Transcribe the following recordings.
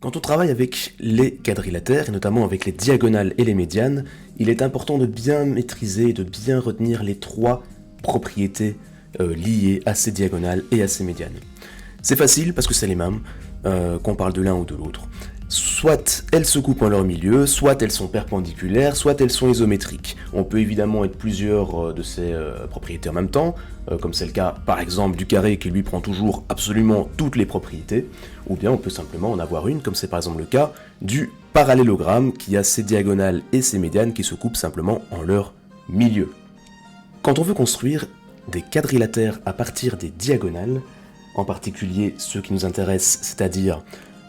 Quand on travaille avec les quadrilatères, et notamment avec les diagonales et les médianes, il est important de bien maîtriser, de bien retenir les trois propriétés liées à ces diagonales et à ces médianes. C'est facile parce que c'est les mêmes, qu'on parle de l'un ou de l'autre. Soit elles se coupent en leur milieu, soit elles sont perpendiculaires, soit elles sont isométriques. On peut évidemment être plusieurs de ces propriétés en même temps, comme c'est le cas par exemple du carré qui lui prend toujours absolument toutes les propriétés, ou bien on peut simplement en avoir une, comme c'est par exemple le cas du parallélogramme qui a ses diagonales et ses médianes qui se coupent simplement en leur milieu. Quand on veut construire des quadrilatères à partir des diagonales, en particulier ceux qui nous intéressent, c'est-à-dire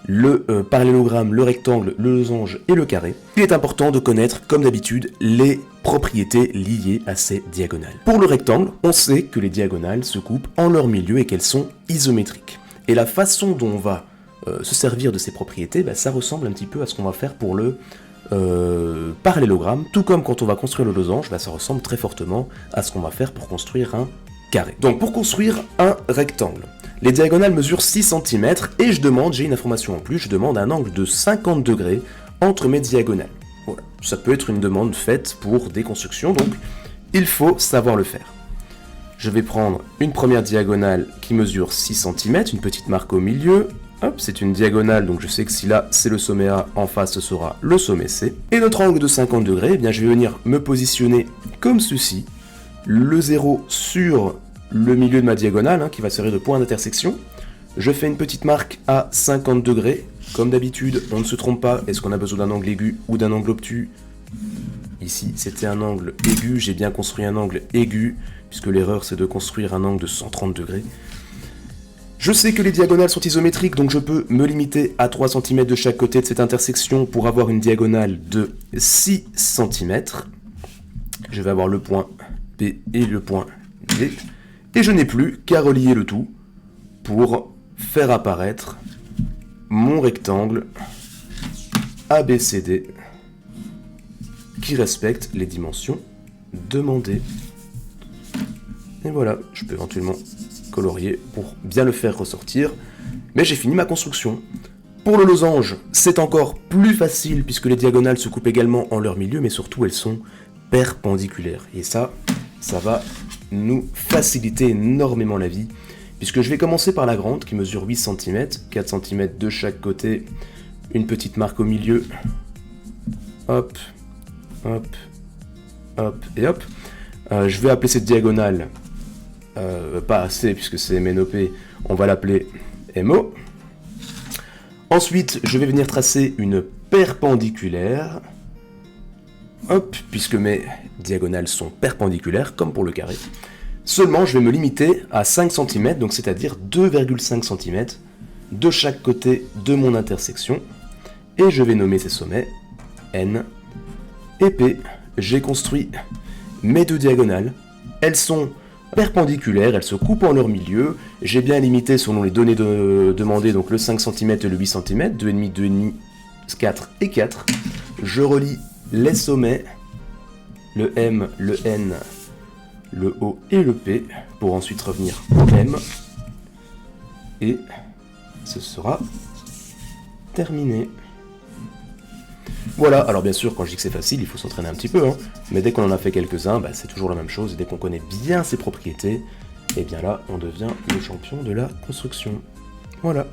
le parallélogramme, le rectangle, le losange et le carré, il est important de connaître, comme d'habitude, les propriétés liées à ces diagonales. Pour le rectangle, on sait que les diagonales se coupent en leur milieu et qu'elles sont isométriques. Et la façon dont on va se servir de ces propriétés, ça ressemble un petit peu à ce qu'on va faire pour le parallélogramme, tout comme quand on va construire le losange, ça ressemble très fortement à ce qu'on va faire pour construire un carré. Donc pour construire un rectangle, les diagonales mesurent 6 cm et j'ai une information en plus, je demande un angle de 50 degrés entre mes diagonales. Voilà. Ça peut être une demande faite pour des constructions, donc il faut savoir le faire. Je vais prendre une première diagonale qui mesure 6 cm, une petite marque au milieu. Hop, c'est une diagonale, donc je sais que si là c'est le sommet A, en face ce sera le sommet C. Et notre angle de 50 degrés, je vais venir me positionner comme ceci, le 0 sur le milieu de ma diagonale, qui va servir de point d'intersection. Je fais une petite marque à 50 degrés. Comme d'habitude, on ne se trompe pas. Est-ce qu'on a besoin d'un angle aigu ou d'un angle obtus? Ici, c'était un angle aigu. J'ai bien construit un angle aigu, puisque l'erreur, c'est de construire un angle de 130 degrés. Je sais que les diagonales sont isométriques, donc je peux me limiter à 3 cm de chaque côté de cette intersection pour avoir une diagonale de 6 cm. Je vais avoir le point P et le point D. Et je n'ai plus qu'à relier le tout pour faire apparaître mon rectangle ABCD qui respecte les dimensions demandées. Et voilà, je peux éventuellement colorier pour bien le faire ressortir. Mais j'ai fini ma construction. Pour le losange, c'est encore plus facile puisque les diagonales se coupent également en leur milieu, mais surtout elles sont perpendiculaires. Et ça va nous faciliter énormément la vie, puisque je vais commencer par la grande qui mesure 8 cm, 4 cm de chaque côté, une petite marque au milieu, hop, hop, hop et hop. Je vais appeler cette diagonale, pas AC puisque c'est MNOP, on va l'appeler MO. Ensuite, je vais venir tracer une perpendiculaire, hop, puisque mes diagonales sont perpendiculaires, comme pour le carré. Seulement, je vais me limiter à 5 cm, donc c'est-à-dire 2,5 cm de chaque côté de mon intersection. Et je vais nommer ces sommets N et P. J'ai construit mes deux diagonales. Elles sont perpendiculaires, elles se coupent en leur milieu. J'ai bien limité selon les données demandées, donc le 5 cm et le 8 cm, 2,5, 2,5, 4 et 4. Je relie les sommets, le M, le N, le O et le P, pour ensuite revenir au M, et ce sera terminé. Voilà, alors bien sûr, quand je dis que c'est facile, il faut s'entraîner un petit peu, mais dès qu'on en a fait quelques-uns, c'est toujours la même chose, et dès qu'on connaît bien ses propriétés, et bien là, on devient le champion de la construction. Voilà.